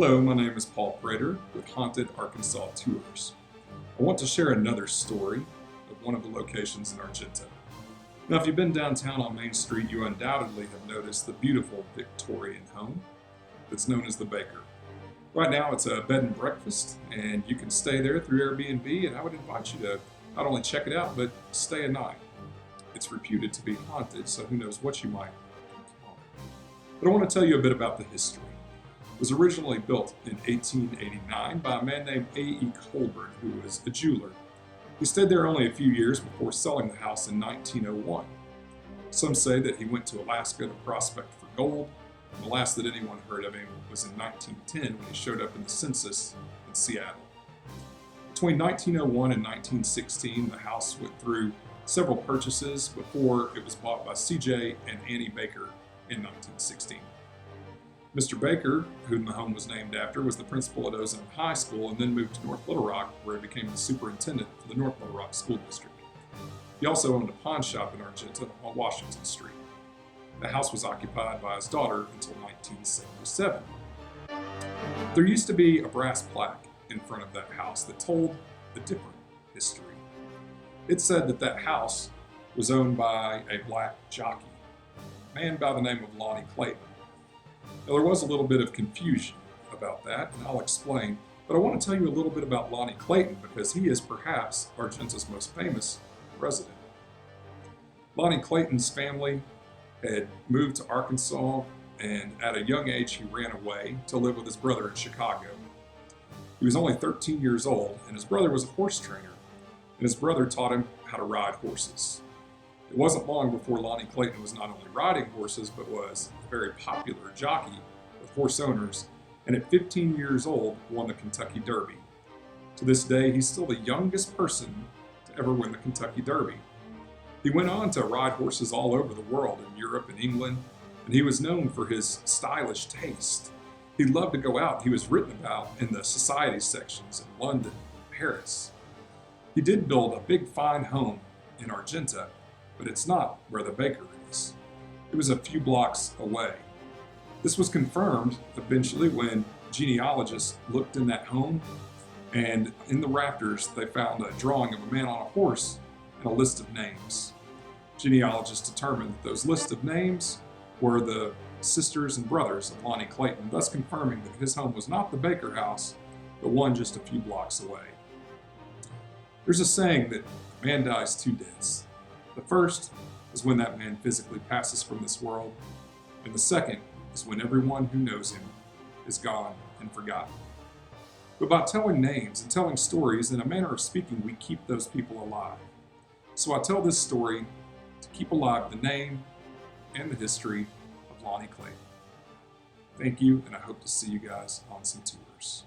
Hello, my name is Paul Prater with Haunted Arkansas Tours. I want to share another story of one of the locations in Argenta. Now, if you've been downtown on Main Street, you undoubtedly have noticed the beautiful Victorian home that's known as the Baker. Right now, it's a bed and breakfast, and you can stay there through Airbnb, and I would invite you to not only check it out, but stay a night. It's reputed to be haunted, so who knows what you might encounter. But I want to tell you a bit about the history. It was originally built in 1889 by a man named A.E. Colburn, who was a jeweler. He stayed there only a few years before selling the house in 1901. Some say that he went to Alaska to prospect for gold, and the last that anyone heard of him was in 1910 when he showed up in the census in Seattle. Between 1901 and 1916, the house went through several purchases before it was bought by C.J. and Annie Baker in 1916. Mr. Baker, whom the home was named after, was the principal at Ozone High School and then moved to North Little Rock, where he became the superintendent for the North Little Rock School District. He also owned a pawn shop in Argenta on Washington Street. The house was occupied by his daughter until 1977. There used to be a brass plaque in front of that house that told a different history. It said that that house was owned by a black jockey, a man by the name of Lonnie Clayton. Now, there was a little bit of confusion about that, and I'll explain, but I want to tell you a little bit about Lonnie Clayton because he is perhaps Argenta's most famous resident. Lonnie Clayton's family had moved to Arkansas, and at a young age he ran away to live with his brother in Chicago. He was only 13 years old, and his brother was a horse trainer, and his brother taught him how to ride horses. It wasn't long before Lonnie Clayton was not only riding horses, but was a very popular jockey with horse owners, and at 15 years old won the Kentucky Derby. To this day, he's still the youngest person to ever win the Kentucky Derby. He went on to ride horses all over the world, in Europe and England, and he was known for his stylish taste. He loved to go out. He was written about in the society sections in London and Paris. He did build a big, fine home in Argenta, but it's not where the Baker is. It was a few blocks away. This was confirmed eventually when genealogists looked in that home, and in the rafters they found a drawing of a man on a horse and a list of names. Genealogists determined that those lists of names were the sisters and brothers of Lonnie Clayton, thus confirming that his home was not the Baker house, but one just a few blocks away. There's a saying that a man dies two deaths. The first is when that man physically passes from this world, and the second is when everyone who knows him is gone and forgotten. But by telling names and telling stories, in a manner of speaking, we keep those people alive. So I tell this story to keep alive the name and the history of Lonnie Clayton. Thank you, and I hope to see you guys on some tours.